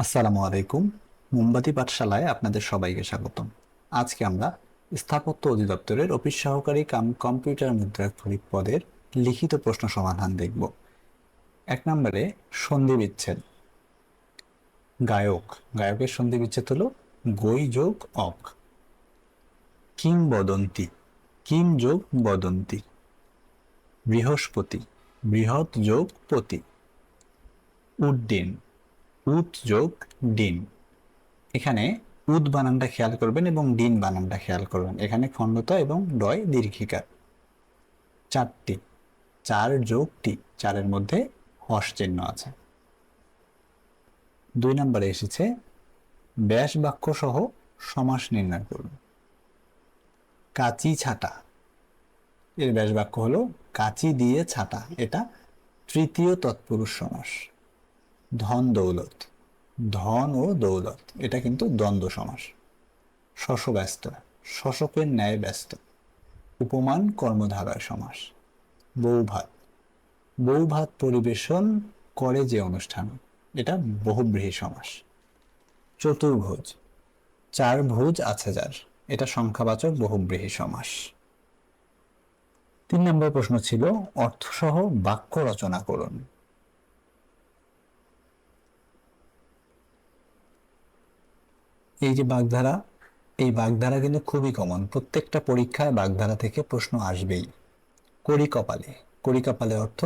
আসসালামু আলাইকুম। মোমবাতি পাঠশালায় আপনাদের সবাইকে স্বাগতম। আজকে আমরা স্থাপত্য অধিদপ্তরের অফিস সহকারী কাম কম্পিউটার মুদ্রাক্ষরিক পদের লিখিত প্রশ্ন সমাধান দেখব। 1 নম্বরে সন্ধি বিচ্ছেদ। গায়ক, গায়কের সন্ধি বিচ্ছেদ হলো গই যোগ অক। কিংবদন্তি, কিং যোগ বদন্তি। বৃহস্পতি, বৃহৎ যোগ পতি। উড্ডিন, উত যোগ ডিন। এখানে উদ বানানটা খেয়াল করবেন এবং ডিন বানানটা খেয়াল করবেন। এখানে খণ্ডতা এবং ডয় দীর্ঘিকার। চারটি, চার যোগ টি, চারের মধ্যে হর্ষ চিহ্ন আছে। 2 নম্বরে এসেছে ব্যাস বাক্য সহ সমাস নির্ণয় করুন। কাচি ছাটা, এর ব্যাস বাক্য হলো কাচি দিয়ে ছাটা, এটা তৃতীয় তৎপুরুষ সমাস। ধন দৌলত, ধন ও দৌলত, এটা কিন্তু দ্বন্দ্ব সমাস। শশব্যস্ত, শশকের ন্যায় ব্যস্ত। উপমান কর্মধারয় সমাস। বৌভাত, বৌভাত পরিবেশন করে যে অনুষ্ঠান, এটা বহুব্রীহি সমাস। চতুর্ভুজ, চার ভুজ আছে যার, এটা সংখ্যাবাচক বহুব্রীহি সমাস। 3 নম্বর প্রশ্ন ছিল অর্থসহ বাক্য রচনা করুন। এই যে বাগধারা, এই বাগধারা কিন্তু খুবই কমন, প্রত্যেকটা পরীক্ষায় বাগধারা থেকে প্রশ্ন আসবেই। কড়ি কপালে, কড়ি কপালে অর্থ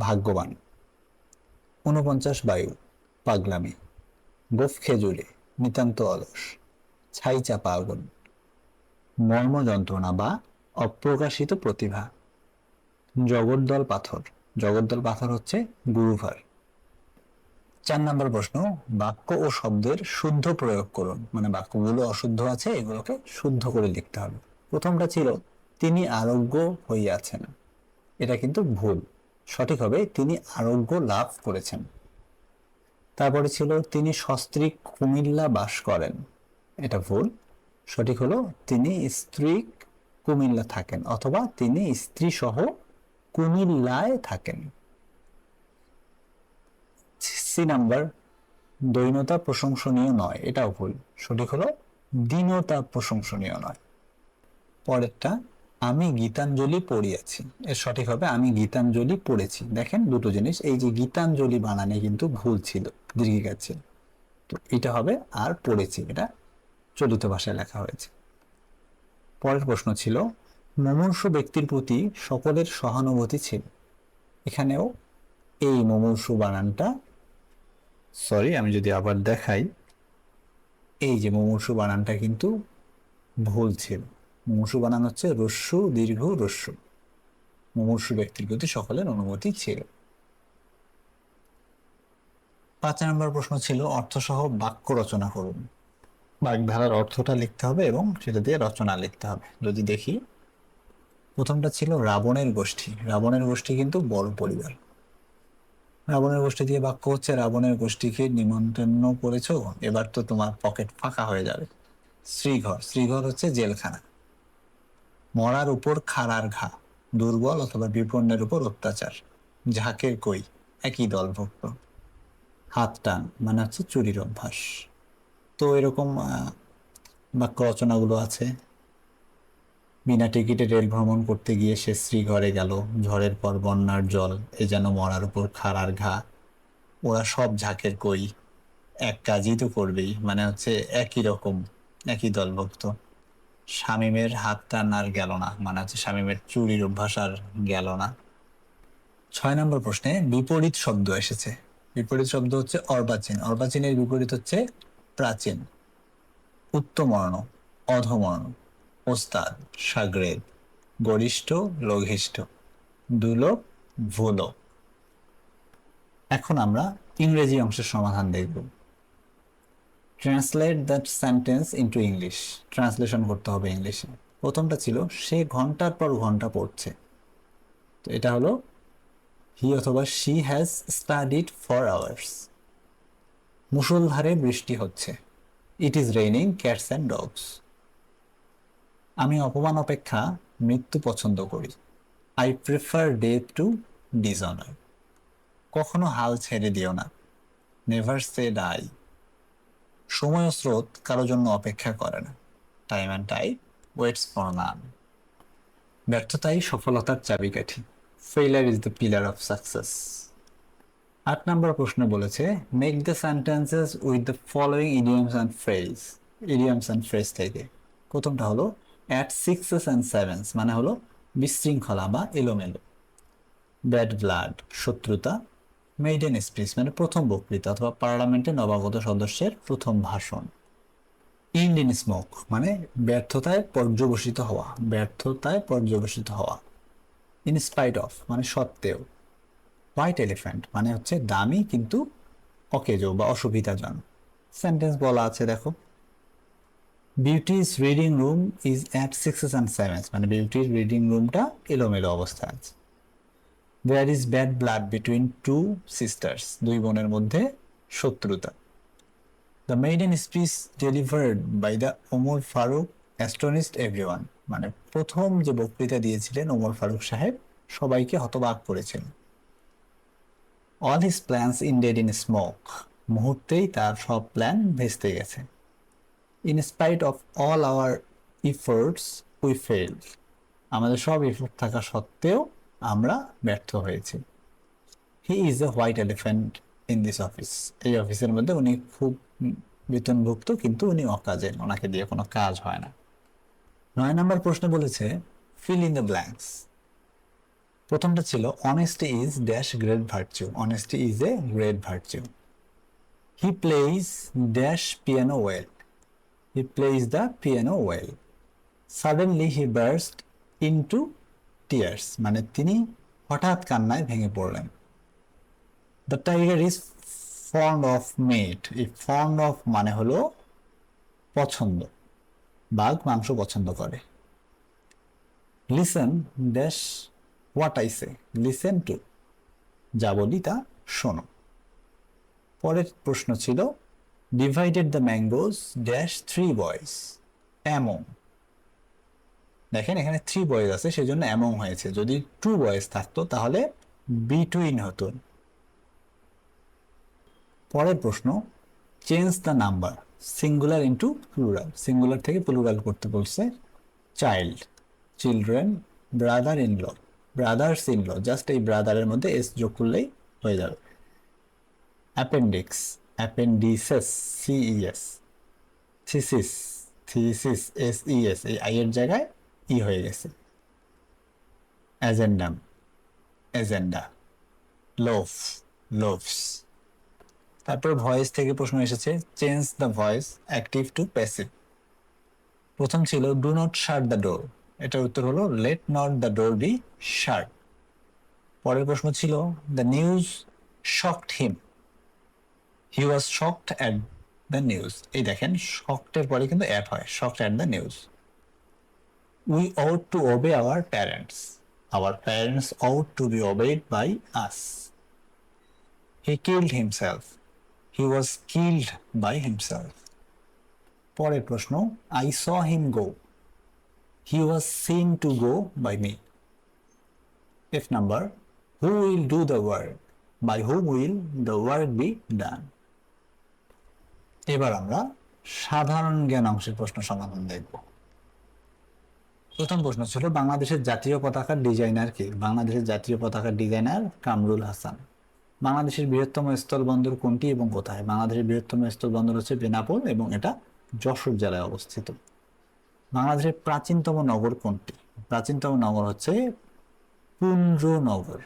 ভাগ্যবান। 49 বায়ু, পাগলামি। গোফ খেজুরে, নিতান্ত অলস। ছাই চাপা আগুন, মর্ম যন্ত্রণা বা অপ্রকাশিত প্রতিভা। জগদ্দল পাথর, জগদ্দল পাথর হচ্ছে গুরুভার। 4 নম্বর প্রশ্ন বাক্য ও শব্দের শুদ্ধ প্রয়োগ করুন, মানে বাক্যগুলো অশুদ্ধ আছে, এগুলোকে শুদ্ধ করে লিখতে হবে। প্রথমটা ছিল তিনি আরোগ্য হইয়াছেন, এটা কিন্তু ভুল। সঠিক হবে তিনি আরোগ্য লাভ করেছেন। তারপরে ছিল তিনি সস্ত্রী কুমিল্লা বাস করেন, এটা ভুল। সঠিক হলো তিনি স্ত্রী কুমিল্লা থাকেন, অথবা তিনি স্ত্রী সহ কুমিল্লায় থাকেন। 3 নম্বর দৈনতা প্রশংসনীয় নয়, এটাও ভুল। সঠিক হলো দীনতা প্রশংসনীয় নয়। পরেরটা আমি গীতাঞ্জলি পড়িয়াছি, এর সঠিক হবে আমি গীতাঞ্জলি পড়েছি। দেখেন দুটো জিনিস, এই যে গীতাঞ্জলি বানানে কিন্তু ভুল ছিল, দীর্ঘিকার ছিল, তো এটা হবে আর পড়েছি, এটা চলিত ভাষায় লেখা হয়েছে। পরের প্রশ্ন ছিল মুমূর্ষু ব্যক্তির প্রতি সকলের সহানুভূতি ছিল, এখানেও এই মুমূর্ষু বানানটা, সরি আমি যদি আবার দেখাই, এই যে মুমূর্ষু বানানটা কিন্তু ভুল ছিল। মুমূর্ষু বানান হচ্ছে রস্যু দীর্ঘ রস্যু। মুমূর্ষু ব্যক্তির প্রতি সকলের অনুমতি ছিল। 5 নম্বর প্রশ্ন ছিল অর্থসহ বাক্য রচনা করুন। বাগধারার অর্থটা লিখতে হবে এবং সেটা দিয়ে রচনা লিখতে হবে। যদি দেখি, প্রথমটা ছিল রাবণের গোষ্ঠী। রাবণের গোষ্ঠী কিন্তু বড় পরিবার। রাবণের গোষ্ঠী দিয়ে বাক্য হচ্ছে রাবণের গোষ্ঠীকে নিমন্ত্রণ করেছো, এবার তো তোমার পকেট ফাঁকা হয়ে যাবে। শ্রীঘর, শ্রীঘর হচ্ছে জেলখানা। মরার উপর খাড়ার ঘা, দুর্বল অথবা বিপন্নের উপর অত্যাচার। ঝাঁকের কই, একই দলভুক্ত। হাত টান মানে হচ্ছে চুরির অভ্যাস। তো এরকম বাক্য রচনাগুলো আছে। বিনা টিকিটে রেল ভ্রমণ করতে গিয়ে সে শ্রীঘরে গেল, ঝড়ের পর বন্যার জল, এ যেন মরার উপর খাড়ার ঘা। ওরা সব ঝাঁকের কই, এক কাজই তো করবেই, মানে হচ্ছে একই রকম, একই দলভুক্ত। শামীমের হাত টান আর গেল না, মানে হচ্ছে শামীমের চুরির অভ্যাস আর গেল না। 6 নম্বর প্রশ্নে বিপরীত শব্দ এসেছে। বিপরীত শব্দ হচ্ছে অর্বাচীন, অর্বাচীনের বিপরীত হচ্ছে প্রাচীন। উত্তমর্ণ, অধমর্ণ। ওস্তাদ, সাগরেদ। গরিষ্ঠ, লঘিষ্ঠ। দুলোক, ভুলোক। এখন আমরা ইংরেজি অংশের সমাধান দেখব। Translate that sentence into English, translation করতে হবে ইংলিশে। প্রথমটা ছিল সে ঘন্টার পর ঘন্টা পড়ছে, তো এটা হলো হি অথবা she has studied for hours. মুষলধারে বৃষ্টি হচ্ছে, it is raining cats and dogs. আমি অপমান অপেক্ষা মৃত্যু পছন্দ করি, I prefer death to dishonour. কখনো হাল ছেড়ে দিও না, নেভার সে ডাই। সময় ও স্রোত কারো জন্য অপেক্ষা করে না। Time and tide waits for none. ব্যর্থতাই সফলতার চাবিকাঠি। Failure is the pillar of success. 8 নম্বর প্রশ্ন বলেছে make the sentences with the following idioms and phrase. Idioms and phrase থেকে প্রথমটা হলো অ্যাট সিক্সেস অ্যান্ড সেভেন্স, মানে হলো বিশৃঙ্খলা বা এলোমেলো। ব্যাড ব্লাড শত্রুতা। মেইডেন স্পিচ মানে প্রথম বক্তৃতা অথবা পার্লামেন্টে নবাগত সদস্যের প্রথম ভাষণ। ইন্ড ইন স্মোক মানে ব্যর্থতায় পর্যবসিত হওয়া, ব্যর্থতায় পর্যবসিত হওয়া। ইন স্পাইট অফ মানে সত্ত্বেও। হোয়াইট এলিফ্যান্ট মানে হচ্ছে দামি কিন্তু অকেজো বা অসুবিধাজনক। সেন্টেন্স বলা আছে দেখো, Beauty's reading room is at sixes and sevens মানে বিউটির রিডিং রুমটা এলোমেলো অবস্থায় আছে। There is bad blood between two sisters দুই বোনের মধ্যে শত্রুতা। The maiden speech delivered by the Omar Farooq astonished everyone মানে প্রথম যে বক্তৃতা দিয়েছিলেন ওমর ফারুক সাহেব সবাইকে হতবাক করেছিলেন। All his plans ended in smoke মুহূর্তেই তার সব প্ল্যান ভেস্তে গেছে। In spite of all our efforts we failed আমাদের সব এফোর্ট থাকা সত্ত্বেও আমরা ব্যর্থ হয়েছি। He is a white elephant in this office এই অফিসের মধ্যে উনি খুব বেতনভুক্ত কিন্তু উনি অকাজের, ওনাকে দিয়ে কোনো কাজ হয় না। 9 নম্বর প্রশ্ন বলেছে ফিল ইন দ্য ব্ল্যাঙ্কস। প্রথমটা ছিল honesty is dash great virtue. Honesty is a great virtue. He plays dash piano well. He plays the piano well. Suddenly he burst into tears মানে তিনি হঠাৎ কান্নায় ভেঙে পড়লেন। The tiger is fond of meat. এই fond of মানে হলো পছন্দ, বাঘ মাংস পছন্দ করে। Listen dash what I say. Listen to যা বলি তা শোনো। পরের প্রশ্ন ছিল divided the mangoes dash three boys among. দেখেন এখানে থ্রি বয়েজ আছে সেজন্য অ্যামং হয়েছে, যদি টু বয়েজ থাকতো তাহলে বিটুইন হতো। পরের প্রশ্ন change the number singular into plural. Singular থেকে প্লুরাল করতে বলছে। Child, children, brother in law, brothers in law, just এই ব্রাদারের মধ্যে এস যোগ করলেই হয়ে যাবে। Appendix, appendices, C E S, thesis, theses, S E S, এই আই এর জায়গায় ই হয়ে গেছে। Agendum, agenda, loaf, loaves. তারপর ভয়েস থেকে প্রশ্ন এসেছে change the voice active to passive. প্রথম ছিল do not shut the door, এটার উত্তর হলো let not the door be শাট। পরের প্রশ্ন ছিল the news shocked him, he was shocked at the news. এই দেখেন শকডের পরে কিন্তু অ্যাট হয়, shocked at the news. We ought to obey our parents, our parents ought to be obeyed by us. He killed himself, he was killed by himself. পরের প্রশ্ন I saw him go, he was seen to go by me. F number who will do the work, by whom will the work be done. এবার আমরা সাধারণ জ্ঞান অংশের প্রশ্ন সমাধান দেখব। প্রথম প্রশ্ন ছিল বাংলাদেশের জাতীয় পতাকার ডিজাইনার কে? বাংলাদেশের জাতীয় পতাকার ডিজাইনার কামরুল হাসান। বাংলাদেশের বৃহত্তম স্থলবন্দর কোনটি এবং কোথায়? বাংলাদেশের বৃহত্তম স্থলবন্দর হচ্ছে বেনাপোল এবং এটা যশোর জেলায় অবস্থিত। বাংলাদেশের প্রাচীনতম নগর কোনটি? প্রাচীনতম নগর হচ্ছে পুন্ড্রনগর,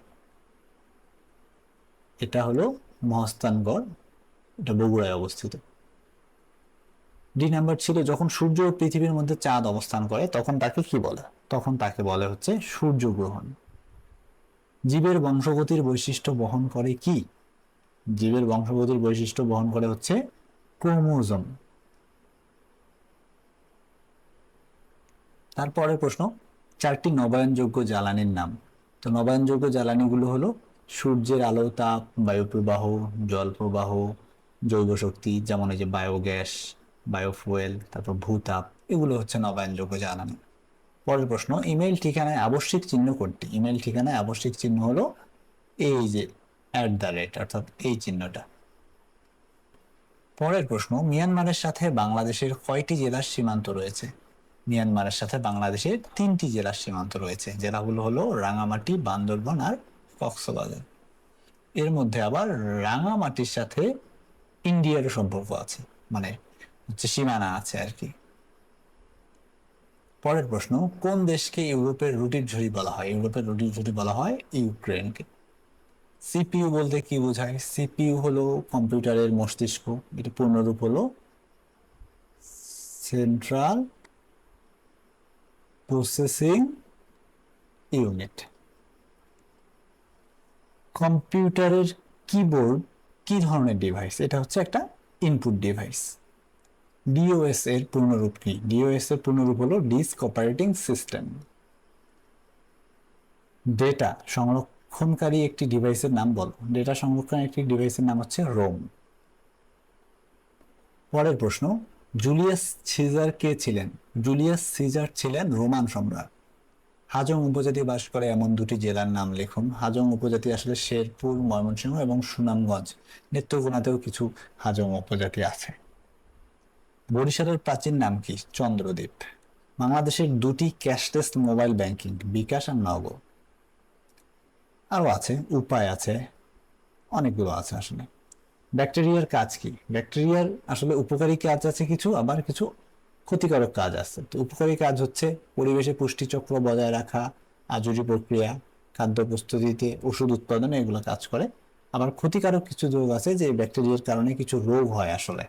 এটা হলো মহাস্থানগড়, এটা বগুড়ায় অবস্থিত। ডি নাম্বার ছিল যখন সূর্য ও পৃথিবীর মধ্যে চাঁদ অবস্থান করে তখন তাকে কি বলে? তখন তাকে বলে হচ্ছে সূর্যগ্রহণ। জীবের বংশগতির বৈশিষ্ট্য বহন করে কি? জীবের বংশগতির বৈশিষ্ট্য বহন করে হচ্ছে ক্রোমোজোম। তারপরের প্রশ্ন 4টি নবায়নযোগ্য জ্বালানির নাম। তো নবায়নযোগ্য জ্বালানিগুলো হলো সূর্যের আলো, তাপ, বায়ু প্রবাহ, জল প্রবাহ, জৈব শক্তি যেমন এই যে বায়োগ্যাস, বায়োফুয়েল, তারপর ভূতাপ, এগুলো হচ্ছে নবায়নযোগ্য জ্বালানি। পরের প্রশ্ন ইমেইল ঠিকানায় আবশ্যিক চিহ্ন কোনটি? ইমেইল ঠিকানায় আবশ্যিক চিহ্ন হলো এই যে @ অর্থাৎ এই চিহ্নটা। পরের প্রশ্ন, মিয়ানমারের সাথে বাংলাদেশের কয়টি জেলার সীমান্ত রয়েছে? মিয়ানমারের সাথে বাংলাদেশের 3টি জেলার সীমান্ত রয়েছে। জেলাগুলো হলো রাঙামাটি, বান্দরবান আর কক্সবাজার। এর মধ্যে আবার রাঙামাটির সাথে ইন্ডিয়ারও সম্পর্ক আছে, মানে হচ্ছে সীমানা আছে আর কি। পরের প্রশ্ন, কোন দেশকে ইউরোপের রুটির ঝুড়ি বলা হয়? ইউরোপের রুটির ঝুড়ি বলা হয় ইউক্রেনকে। সিপিইউ বলতে কি বোঝায়? সিপিইউ হলো কম্পিউটারের মস্তিষ্ক, এটা পূর্ণরূপ হলো সেন্ট্রাল প্রসেসিং ইউনিট। কম্পিউটারের কিবোর্ড কি ধরনের ডিভাইস? এটা হচ্ছে একটা ইনপুট ডিভাইস। ডিওএস এর পূর্ণরূপ কি? ডিওএস এর পূর্ণরূপ হলো ডিস্ক অপারেটিং সিস্টেম। ডেটা সংরক্ষণকারী একটি ডিভাইসের নাম বলো। ডেটা সংরক্ষণের একটি ডিভাইসের নাম হচ্ছে রোম। পরের প্রশ্ন, জুলিয়াস সিজার কে ছিলেন? জুলিয়াস সিজার ছিলেন রোমান সম্রাট। হাজং উপজাতি বাস করে এমন 2টি জেলার নাম লিখুন। হাজং উপজাতি আসলে শেরপুর, ময়মনসিংহ এবং সুনামগঞ্জ। নেত্রকোনাতেও কিছু হাজং উপজাতি আছে। বরিশালের প্রাচীন নাম কি? চন্দ্রদ্বীপ। বাংলাদেশের 2টি ক্যাশলেস মোবাইল ব্যাংকিং, বিকাশ আর নগদ। আরো আছে, উপায় আছে, অনেকগুলো আছে আসলে। ব্যাকটেরিয়ার কাজ কি? ব্যাকটেরিয়ার আসলে উপকারী কাজ আছে কিছু, আবার কিছু ক্ষতিকারক কাজ আছে। তো উপকারী কাজ হচ্ছে পরিবেশে পুষ্টিচক্র বজায় রাখা, আজুরি প্রক্রিয়া, খাদ্য প্রস্তুতিতে, ওষুধ উৎপাদনে এগুলো কাজ করে। আবার ক্ষতিকারক কিছু রোগ আছে যে ব্যাকটেরিয়ার কারণে কিছু রোগ হয় আসলে।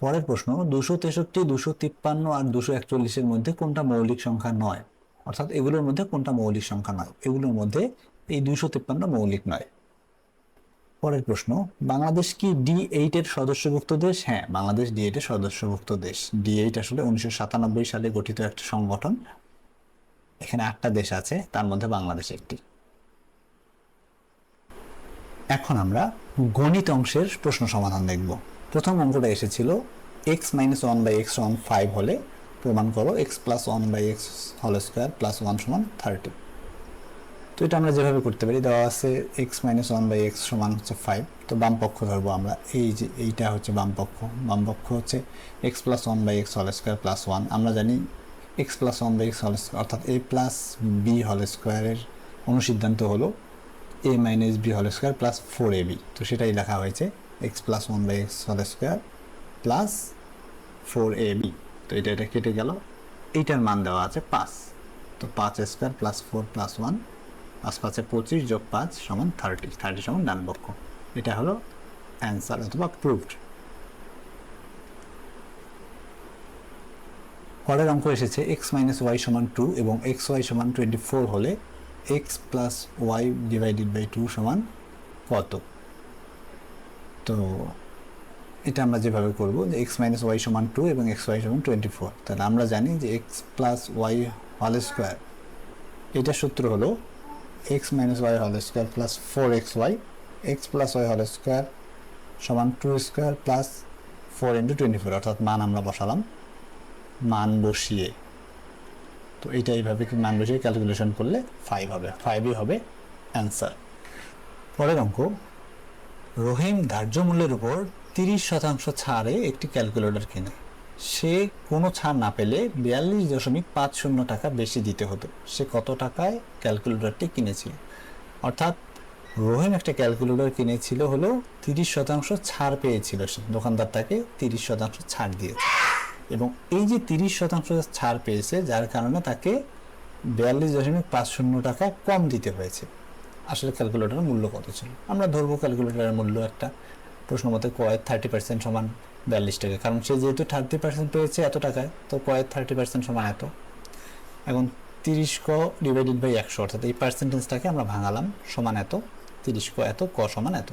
পরের প্রশ্ন, 263, 253 আর 241 মধ্যে কোনটা মৌলিক সংখ্যা নয়? অর্থাৎ এগুলোর মধ্যে কোনটা মৌলিক সংখ্যা নয়? এগুলোর মধ্যে এই 253 মৌলিক নয়। পরের প্রশ্ন, বাংলাদেশ কি D8 এর সদস্যভুক্ত দেশ? হ্যাঁ, বাংলাদেশ D8 এর সদস্যভুক্ত দেশ। D8 আসলে 1997 সালে গঠিত একটা সংগঠন। এখানে 8টা দেশ আছে, তার মধ্যে বাংলাদেশ একটি। এখন আমরা গণিত অংশের প্রশ্ন সমাধান দেখব। প্রথম অঙ্কটা এসেছিল x - 1/x সমান 5 হলে প্রমাণ করো x + 1/x হোল স্কয়ার + 1 সমান 30। তো এটা আমরা যেভাবে করতে পারি, দেওয়া আছে x - 1/x সমান হচ্ছে 5। তো বাম পক্ষ ধরবো আমরা, এই যে এইটা হচ্ছে বাম পক্ষ। বাম পক্ষ হচ্ছে x + 1/x হোল স্কয়ার + 1। আমরা জানি x + 1/x হোল স্কয়ার অর্থাৎ a + b হোল স্কয়ারের অনুসিদ্ধান্ত হলো a - b whole square + 4ab। তো সেটাই লেখা হয়েছে x + 1/x whole square + 4ab। তো এটা কেটে গেল, এইটার মান দেওয়া আছে 5। তো 5 স্কয়ার + 4 + 1, 5 × 5 = 25 + 5 = 30। 30 সমান ডান পক্ষ। এটা হলো অ্যান্সার অথবা প্রুভড। পরের অঙ্ক এসেছে x - y = 2 এবং xy = 24 হলে x + y / 2 সমান কত? তো এটা আমরা যেভাবে করব যে x - y = 2 এবং xy = 24। তাহলে আমরা জানি যে x + y হোল স্কয়ার, এটা সূত্র হলো x - y whole square + 4xy, x + y whole square সমান 2 স্কয়ার প্লাস 4 × 24। অর্থাৎ মান আমরা বসালাম, মান বসিয়ে, তো এইটা এইভাবে মান বসিয়ে ক্যালকুলেশন করলে 5 হবে, 5ই হবে অ্যান্সার। পরের অঙ্ক, রহিম ধার্য মূল্যের উপর 30% ছাড়ে একটি ক্যালকুলেটর কিনে। সে কোনো ছাড় না পেলে 42.50 টাকা বেশি দিতে হতো। সে কত টাকায় ক্যালকুলেটরটি কিনেছিল? অর্থাৎ রহিম একটা ক্যালকুলেটর কিনেছিল হলো 30% ছাড় পেয়েছিল, সে দোকানদার তাকে 30% ছাড় দিয়েছে, এবং এই যে 30% ছাড় পেয়েছে যার কারণে তাকে 42.50 টাকা কম দিতে হয়েছে। আসলে ক্যালকুলেটরের মূল্য কত ছিল? আমরা ধরবো ক্যালকুলেটরের মূল্য একটা প্রশ্ন মতে কয়ের 30% সমান 42 টাকা, কারণ সে যেহেতু 30% পেয়েছে এত টাকায়, তো কয়ের 30% সমান এত। এখন 30 ক / 100 অর্থাৎ এই পার্সেন্টেজটাকে আমরা ভাঙালাম, সমান এত, 30 ক এত, ক সমান এত।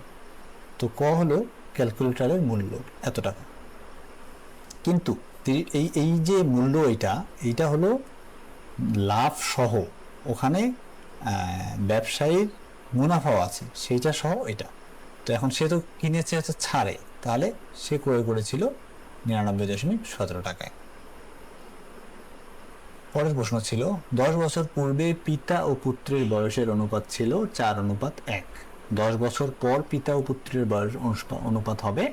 তো ক হলো ক্যালকুলেটরের মূল্য এত টাকা। কিন্তু এই যে মূল্য, এইটা হলো লাভ সহ, ওখানে ব্যবসায়ীর মুনাফাও আছে, সেইটা সহ এটা। তো এখন সে তো কিনেছে হচ্ছে ছাড়ে, তাহলে সে ক্রয় করেছিল 99.17 টাকায়। পরের প্রশ্ন ছিল 10 বছর পূর্বে পিতা ও পুত্রের বয়সের অনুপাত ছিল 4:1। 10 বছর পর পিতা ও পুত্রের বয়স অনুপাত হবে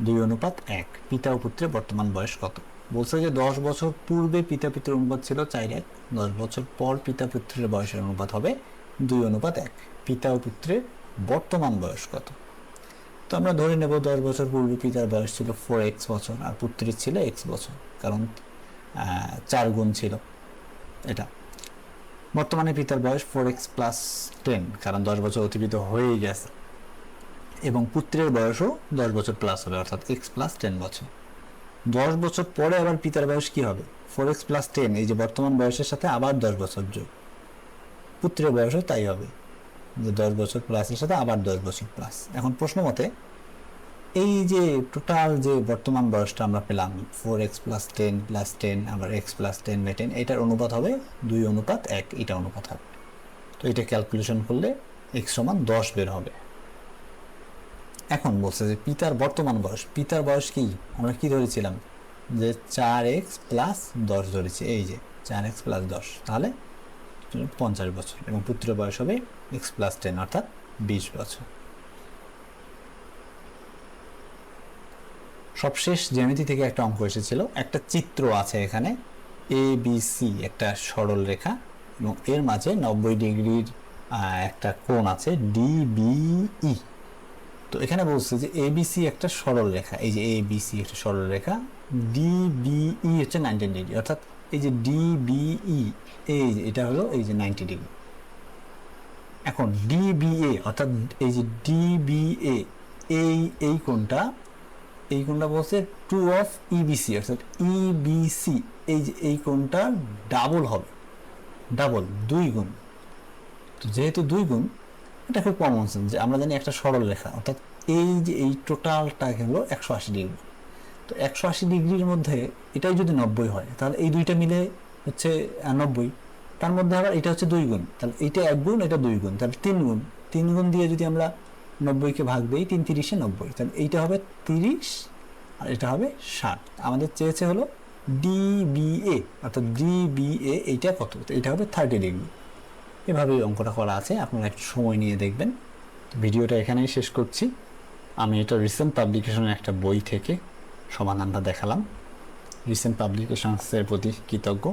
2:1। পিতা ও পুত্রের বর্তমান বয়স কত? বলছে যে 10 বছর পূর্বে পিতা পুত্রের অনুপাত ছিল 4:1, 10 বছর পর পিতা পুত্রের বয়সের অনুপাত হবে 2:1। পিতা ও পুত্রের বর্তমান বয়স কত? তো আমরা ধরে নেব 10 বছর পূর্বে পিতার বয়স ছিল 4x বছর আর পুত্রের ছিল x বছর, কারণ 4 গুণ ছিল এটা। বর্তমানে পিতার বয়স 4x + 10, কারণ 10 বছর অতিবাহিত হয়েই গেছে, এবং পুত্রের বয়সও 10 বছর প্লাস হবে, অর্থাৎ x + 10 বছর। 10 বছর পরে আবার পিতার বয়স কি হবে? 4x + 10, এই যে বর্তমান বয়সের সাথে আবার 10 বছর যোগ। পুত্রের বয়সও তাই হবে, যে 10 বছর প্লাসের সাথে আবার 10 বছর প্লাস। এখন প্রশ্ন মতে এই যে টোটাল যে বর্তমান বয়সটা আমরা পেলাম 4x + 10 + 10 আবার x + 10/10, এটার অনুপাত হবে 2:1, এটা অনুপাত হবে। তো এটা ক্যালকুলেশন করলে x = 10 বের হবে। এখন বলছে যে পিতার বর্তমান বয়স, পিতার বয়স কি আমরা কি ধরেছিলাম, যে 4x + 10 ধরেছি, এই যে 4x + 10, তাহলে 50 বছর, এবং পুত্রের বয়স হবে x + 10 অর্থাৎ 20 বছর। সবশেষ জ্যামিতি থেকে একটা অঙ্ক এসেছিল, একটা চিত্র আছে এখানে ABC, একটা সরল রেখা, এবং এর মাঝে 90 ডিগ্রির একটা কোণ আছে DBE। তো এখানে বলছে যে ABC একটা সরল রেখা, এই যে ABC একটা সরল রেখা, DBE হচ্ছে 90 ডিগ্রি, অর্থাৎ এই যে DBE এই যে এটা হলো এই যে 90 ডিগ্রি। এখন DBA অর্থাৎ এই যে DBA এই কোণটা, এই কোণটা বলছে 2 অফ EBC, অর্থাৎ EBC এই যে এই কোণটা ডাবল হবে, ডাবল 2 গুণ। তো যেহেতু 2 গুণ, এটা খুব কমন সেন্স যে আমরা জানি একটা সরল রেখা, অর্থাৎ এই যে এই টোটালটা হলো 180 ডিগ্রি। তো 180 ডিগ্রির মধ্যে এটাই যদি 90 হয়, তাহলে এই দুইটা মিলে হচ্ছে 90, তার মধ্যে আবার এটা হচ্ছে 2 গুণ, তাহলে এইটা 1 গুণ, এটা 2 গুণ, তাহলে 3 গুণ। 3 গুণ দিয়ে যদি আমরা 90-কে ভাগ দিই, 3 × 30 = 90, তাহলে এইটা হবে 30 আর এটা হবে 60। আমাদের চেয়েছে হলো DBA, অর্থাৎ DBA এইটা কত, এটা হবে 30 ডিগ্রি। এভাবেই অঙ্কটা করা আছে, আপনারা একটু সময় নিয়ে দেখবেন। ভিডিওটা এখানেই শেষ করছি। আমি এটা রিসেন্ট পাবলিকেশনের একটা বই থেকে সমাধানটা দেখালাম। রিসেন্ট পাবলিকেশনসের প্রতি কৃতজ্ঞ।